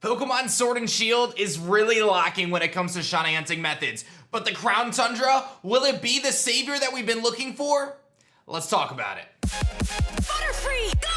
Pokemon Sword and Shield is really lacking when it comes to shiny hunting methods, but the Crown Tundra, will it be the savior that we've been looking for? Let's talk about it. Butterfree, go!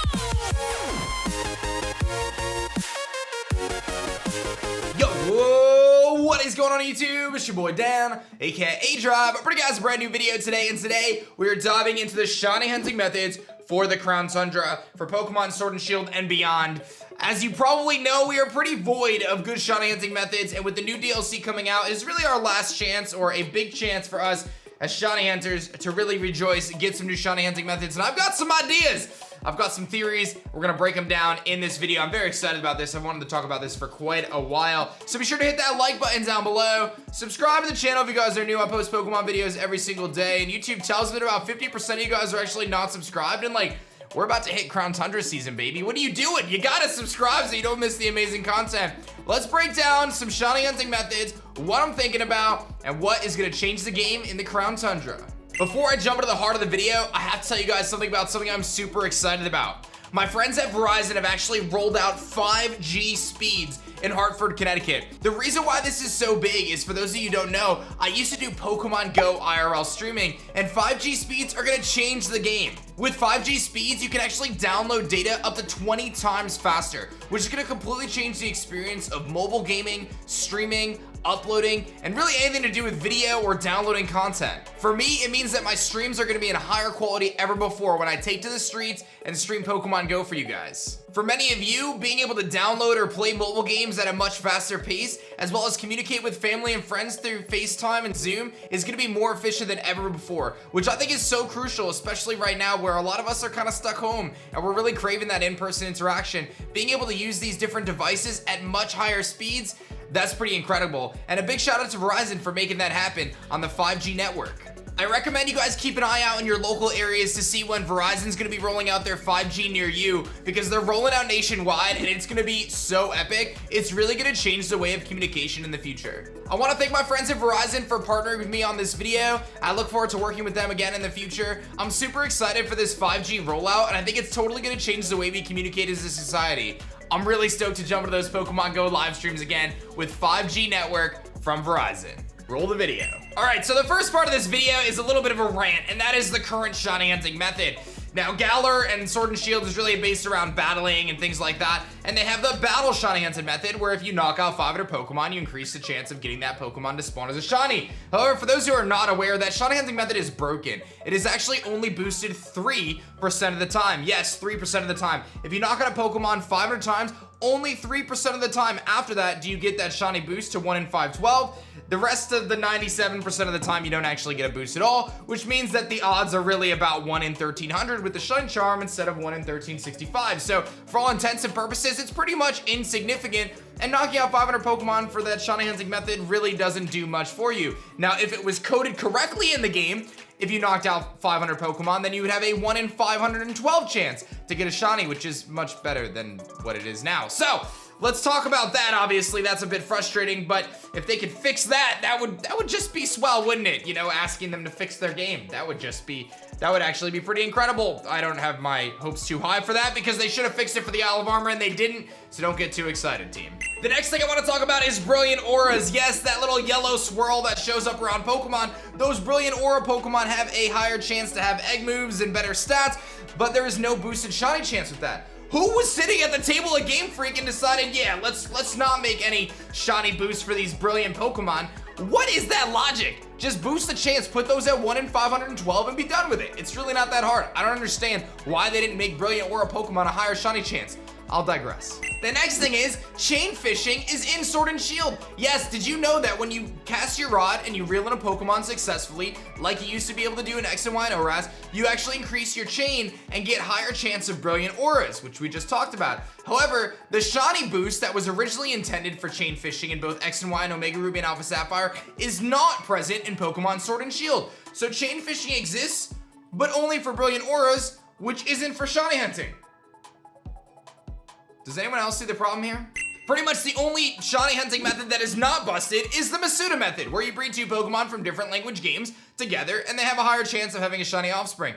Yo, whoa, what is going on YouTube? It's your boy Dan, aka aDrive, bringing you guys a brand new video today, and today we are diving into the shiny hunting methods for the Crown Tundra, for Pokemon Sword and Shield and beyond. As you probably know, we are pretty void of good shiny hunting methods, and with the new DLC coming out, it's really our last chance, or a big chance for us as shiny hunters to really rejoice and get some new shiny hunting methods. And I've got some ideas. I've got some theories. We're gonna break them down in this video. I'm very excited about this. I've wanted to talk about this for quite a while. So be sure to hit that like button down below. Subscribe to the channel if you guys are new. I post Pokemon videos every single day, and YouTube tells me that about 50% of you guys are actually not subscribed, and like, we're about to hit Crown Tundra season, baby. What are you doing? You gotta subscribe so you don't miss the amazing content. Let's break down some shiny hunting methods, what I'm thinking about, and what is gonna change the game in the Crown Tundra. Before I jump into the heart of the video, I have to tell you guys something about something I'm super excited about. My friends at Verizon have actually rolled out 5G speeds in Hartford, Connecticut. The reason why this is so big is, for those of you who don't know, I used to do Pokemon Go IRL streaming, and 5G speeds are gonna change the game. With 5G speeds, you can actually download data up to 20 times faster, which is gonna completely change the experience of mobile gaming, streaming, uploading, and really anything to do with video or downloading content. For me, it means that my streams are gonna be in higher quality ever before when I take to the streets and stream Pokemon Go for you guys. For many of you, being able to download or play mobile games at a much faster pace, as well as communicate with family and friends through FaceTime and Zoom, is gonna be more efficient than ever before, which I think is so crucial, especially right now where a lot of us are kind of stuck home and we're really craving that in-person interaction. Being able to use these different devices at much higher speeds, that's pretty incredible. And a big shout out to Verizon for making that happen on the 5G network. I recommend you guys keep an eye out in your local areas to see when Verizon's gonna be rolling out their 5G near you, because they're rolling out nationwide and it's gonna be so epic. It's really gonna change the way of communication in the future. I wanna thank my friends at Verizon for partnering with me on this video. I look forward to working with them again in the future. I'm super excited for this 5G rollout, and I think it's totally gonna change the way we communicate as a society. I'm really stoked to jump into those Pokemon Go live streams again with 5G network from Verizon. Roll the video. All right, so the first part of this video is a little bit of a rant, and that is the current shiny hunting method. Now, Galar and Sword and Shield is really based around battling and things like that, and they have the battle shiny hunting method, where if you knock out 500 Pokemon, you increase the chance of getting that Pokemon to spawn as a shiny. However, for those who are not aware, that shiny hunting method is broken. It is actually only boosted 3% of the time. Yes, 3% of the time. If you knock out a Pokemon 500 times, only 3% of the time after that do you get that shiny boost to 1 in 512. The rest of the 97% of the time you don't actually get a boost at all, which means that the odds are really about 1 in 1300 with the Shine Charm instead of 1 in 1365. So for all intents and purposes, it's pretty much insignificant, and knocking out 500 Pokemon for that shiny hunting method really doesn't do much for you. Now, if it was coded correctly in the game, if you knocked out 500 Pokemon, then you would have a 1 in 512 chance to get a shiny, which is much better than what it is now. So let's talk about that. Obviously, that's a bit frustrating, but if they could fix that, that would just be swell, wouldn't it? You know, asking them to fix their game. That would actually be pretty incredible. I don't have my hopes too high for that, because they should have fixed it for the Isle of Armor and they didn't, so don't get too excited, team. The next thing I want to talk about is Brilliant Auras. Yes, that little yellow swirl that shows up around Pokemon. Those Brilliant Aura Pokemon have a higher chance to have egg moves and better stats, but there is no boosted shiny chance with that. Who was sitting at the table at Game Freak and decided, yeah, let's not make any shiny boosts for these brilliant Pokemon? What is that logic? Just boost the chance, put those at 1 in 512 and be done with it. It's really not that hard. I don't understand why they didn't make Brilliant Aura Pokemon a higher shiny chance. I'll digress. The next thing is, chain fishing is in Sword and Shield. Yes, did you know that when you cast your rod and you reel in a Pokemon successfully, like you used to be able to do in X and Y and ORAS, you actually increase your chain and get higher chance of Brilliant Auras, which we just talked about. However, the shiny boost that was originally intended for chain fishing in both X and Y and Omega Ruby and Alpha Sapphire is not present in Pokemon Sword and Shield. So chain fishing exists, but only for Brilliant Auras, which isn't for shiny hunting. Does anyone else see the problem here? Pretty much the only shiny hunting method that is not busted is the Masuda method, where you breed 2 Pokemon from different language games together and they have a higher chance of having a shiny offspring.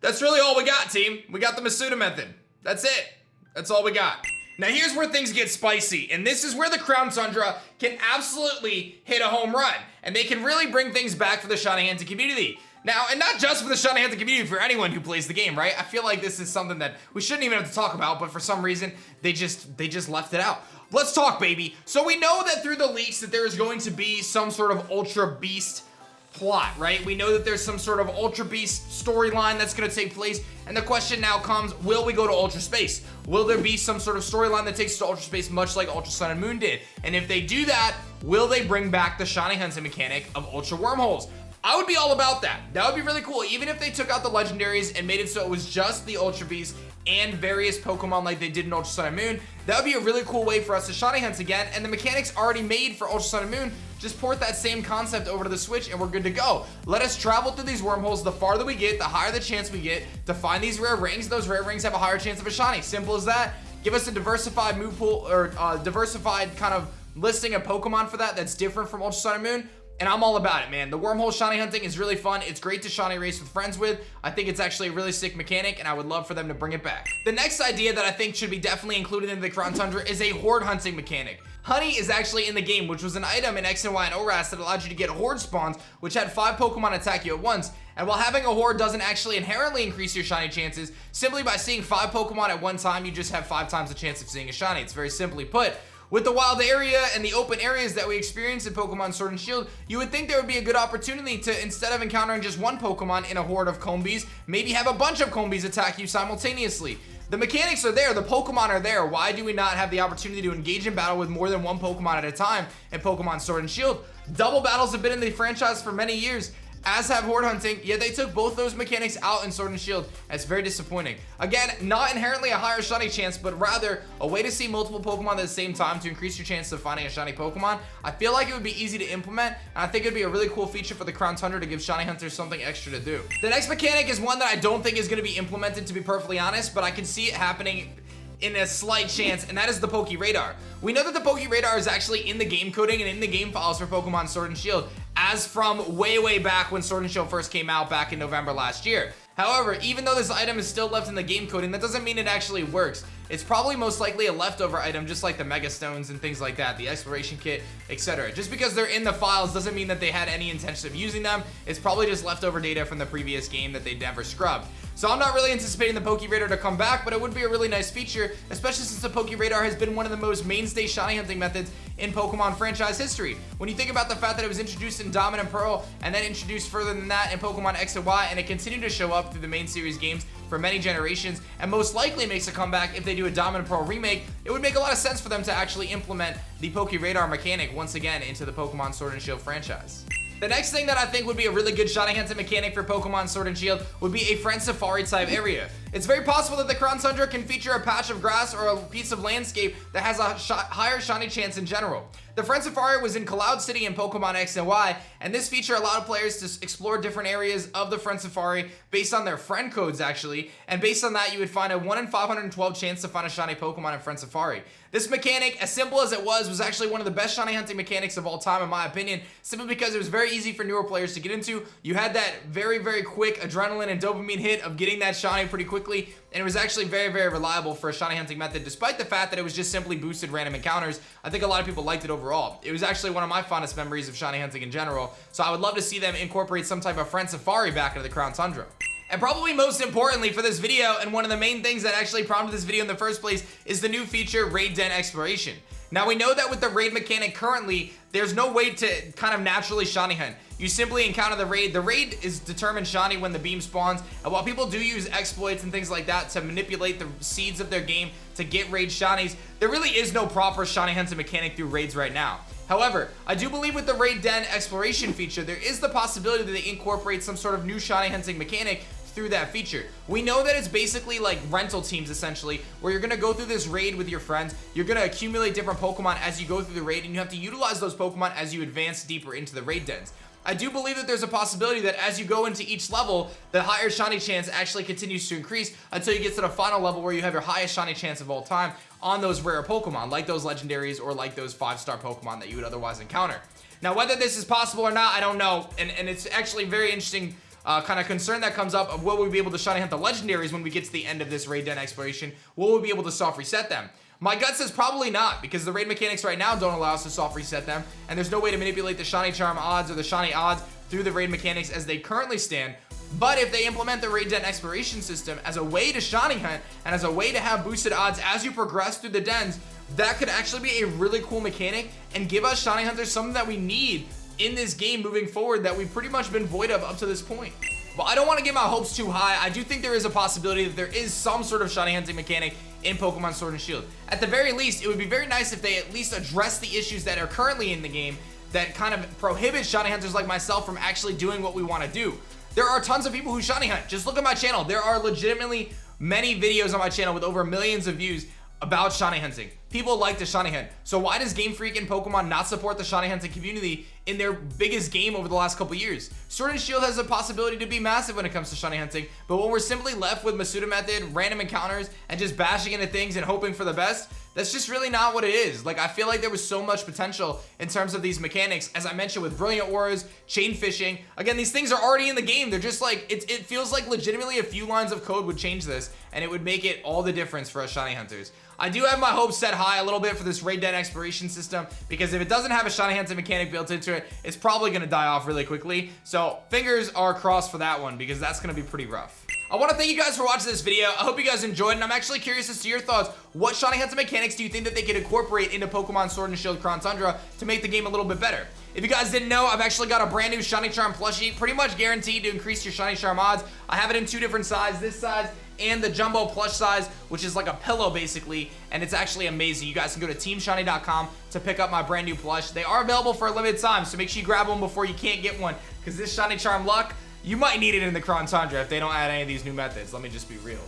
That's really all we got, team. We got the Masuda method. That's it. That's all we got. Now here's where things get spicy, and this is where the Crown Tundra can absolutely hit a home run, and they can really bring things back for the Shiny Hunting community. Now, and not just for the Shiny Hunting community, for anyone who plays the game, right? I feel like this is something that we shouldn't even have to talk about, but for some reason, they just left it out. Let's talk, baby. So we know that through the leaks that there is going to be some sort of Ultra Beast plot, right? We know that there's some sort of Ultra Beast storyline that's going to take place, and the question now comes, will we go to Ultra Space? Will there be some sort of storyline that takes us to Ultra Space much like Ultra Sun and Moon did? And if they do that, will they bring back the Shiny Hunting mechanic of Ultra Wormholes? I would be all about that. That would be really cool. Even if they took out the legendaries and made it so it was just the Ultra Beast and various Pokemon like they did in Ultra Sun and Moon, that would be a really cool way for us to Shiny Hunt again. And the mechanics already made for Ultra Sun and Moon, just port that same concept over to the Switch and we're good to go. Let us travel through these wormholes. The farther we get, the higher the chance we get to find these rare rings. Those rare rings have a higher chance of a shiny. Simple as that. Give us a diversified move pool, or diversified kind of listing of Pokemon for that that's different from Ultra Sun and Moon. And I'm all about it, man. The wormhole shiny hunting is really fun. It's great to shiny race with friends with. I think it's actually a really sick mechanic, and I would love for them to bring it back. The next idea that I think should be definitely included in the Crown Tundra is a Horde hunting mechanic. Honey is actually in the game, which was an item in X and Y and ORAS that allowed you to get Horde spawns, which had 5 Pokemon attack you at once. And while having a Horde doesn't actually inherently increase your shiny chances, simply by seeing 5 Pokemon at one time, you just have 5 times the chance of seeing a shiny. It's very simply put. With the wild area and the open areas that we experience in Pokemon Sword and Shield, you would think there would be a good opportunity to, instead of encountering just one Pokemon in a horde of Combees, maybe have a bunch of Combees attack you simultaneously. The mechanics are there, the Pokemon are there. Why do we not have the opportunity to engage in battle with more than one Pokemon at a time in Pokemon Sword and Shield? Double battles have been in the franchise for many years, as have Horde hunting, yet they took both those mechanics out in Sword and Shield. That's very disappointing. Again, not inherently a higher shiny chance, but rather a way to see multiple Pokemon at the same time to increase your chances of finding a shiny Pokemon. I feel like it would be easy to implement, and I think it'd be a really cool feature for the Crown Tundra to give shiny hunters something extra to do. The next mechanic is one that I don't think is going to be implemented, to be perfectly honest, but I can see it happening in a slight chance, and that is the Poke Radar. We know that the Poke Radar is actually in the game coding and in the game files for Pokemon Sword and Shield, as from way back when Sword and Shield first came out back in November last year. However, even though this item is still left in the game coding, that doesn't mean it actually works. It's probably most likely a leftover item, just like the Mega Stones and things like that, the Exploration Kit, etc. Just because they're in the files doesn't mean that they had any intention of using them. It's probably just leftover data from the previous game that they never scrubbed. So I'm not really anticipating the Poke Radar to come back, but it would be a really nice feature, especially since the Poke Radar has been one of the most mainstay shiny hunting methods in Pokemon franchise history. When you think about the fact that it was introduced in Diamond and Pearl, and then introduced further than that in Pokemon X and Y, and it continued to show up through the main series games for many generations, and most likely makes a comeback if they do a Diamond and Pearl remake, it would make a lot of sense for them to actually implement the Poke Radar mechanic once again into the Pokemon Sword and Shield franchise. The next thing that I think would be a really good shiny hunting mechanic for Pokemon Sword and Shield would be a Friend Safari type area. It's very possible that the Crown Tundra can feature a patch of grass or a piece of landscape that has a higher shiny chance in general. The Friend Safari was in Cloud City in Pokemon X and Y, and this feature allowed players to explore different areas of the Friend Safari based on their friend codes actually, and based on that you would find a 1 in 512 chance to find a shiny Pokemon in Friend Safari. This mechanic, as simple as it was actually one of the best shiny hunting mechanics of all time in my opinion, simply because it was very easy for newer players to get into. You had that very quick adrenaline and dopamine hit of getting that shiny pretty quickly, and it was actually very reliable for a shiny hunting method, despite the fact that it was just simply boosted random encounters. I think a lot of people liked it overall. It was actually one of my fondest memories of shiny hunting in general, so I would love to see them incorporate some type of Friend Safari back into the Crown Tundra. And probably most importantly for this video, and one of the main things that actually prompted this video in the first place, is the new feature, Raid Den Exploration. Now we know that with the raid mechanic currently, there's no way to kind of naturally shiny hunt. You simply encounter the raid. The raid is determined shiny when the beam spawns, and while people do use exploits and things like that to manipulate the seeds of their game to get raid shinies, there really is no proper shiny hunting mechanic through raids right now. However, I do believe with the Raid Den Exploration feature, there is the possibility that they incorporate some sort of new shiny hunting mechanic through that feature. We know that it's basically like rental teams essentially, where you're gonna go through this raid with your friends, you're gonna accumulate different Pokemon as you go through the raid, and you have to utilize those Pokemon as you advance deeper into the raid dens. I do believe that there's a possibility that as you go into each level, the higher shiny chance actually continues to increase until you get to the final level where you have your highest shiny chance of all time on those rare Pokemon, like those legendaries or like those 5-star Pokemon that you would otherwise encounter. Now, whether this is possible or not, I don't know, and it's actually very interesting kind of concern that comes up of will we be able to shiny hunt the legendaries when we get to the end of this Raid Den exploration? Will we be able to soft reset them? My gut says probably not, because the raid mechanics right now don't allow us to soft reset them, and there's no way to manipulate the shiny charm odds or the shiny odds through the raid mechanics as they currently stand. But if they implement the raid den exploration system as a way to shiny hunt and as a way to have boosted odds as you progress through the dens, that could actually be a really cool mechanic and give us shiny hunters something that we need in this game moving forward that we've pretty much been void of up to this point. But I don't want to get my hopes too high. I do think there is a possibility that there is some sort of shiny hunting mechanic in Pokemon Sword and Shield. At the very least, it would be very nice if they at least address the issues that are currently in the game that kind of prohibit shiny hunters like myself from actually doing what we want to do. There are tons of people who shiny hunt. Just look at my channel. There are legitimately many videos on my channel with over millions of views about shiny hunting. People like to shiny hunt. So why does Game Freak and Pokemon not support the shiny hunting community in their biggest game over the last couple years? Sword and Shield has a possibility to be massive when it comes to shiny hunting, but when we're simply left with Masuda method, random encounters, and just bashing into things and hoping for the best, that's just really not what it is. Like, I feel like there was so much potential in terms of these mechanics, as I mentioned, with Brilliant Auras, chain fishing. Again, these things are already in the game. They're just like, it feels like legitimately a few lines of code would change this, and it would make it all the difference for us shiny hunters. I do have my hopes set high a little bit for this raid den exploration system, because if it doesn't have a shiny hunting mechanic built into it, it's probably going to die off really quickly. So fingers are crossed for that one, because that's going to be pretty rough. I want to thank you guys for watching this video. I hope you guys enjoyed, and I'm actually curious as to your thoughts. What shiny hunting mechanics do you think that they could incorporate into Pokemon Sword and Shield Crown Tundra to make the game a little bit better? If you guys didn't know, I've actually got a brand new Shiny Charm plushie, pretty much guaranteed to increase your Shiny Charm odds. I have it in two different sizes, this size and the jumbo plush size, which is like a pillow basically, and it's actually amazing. You guys can go to teamshiny.com to pick up my brand new plush. They are available for a limited time, so make sure you grab one before you can't get one, because this Shiny Charm luck, you might need it in the Crown Tundra if they don't add any of these new methods. Let me just be real.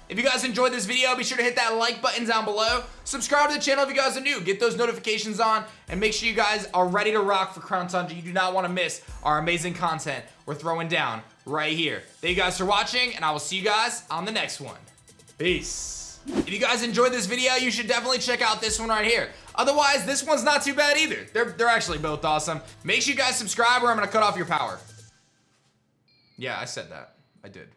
If you guys enjoyed this video, be sure to hit that like button down below. Subscribe to the channel if you guys are new. Get those notifications on, and make sure you guys are ready to rock for Crown Tundra. You do not want to miss our amazing content we're throwing down right here. Thank you guys for watching, and I will see you guys on the next one. Peace. If you guys enjoyed this video, you should definitely check out this one right here. Otherwise, this one's not too bad either. They're actually both awesome. Make sure you guys subscribe or I'm going to cut off your power. Yeah, I said that. I did.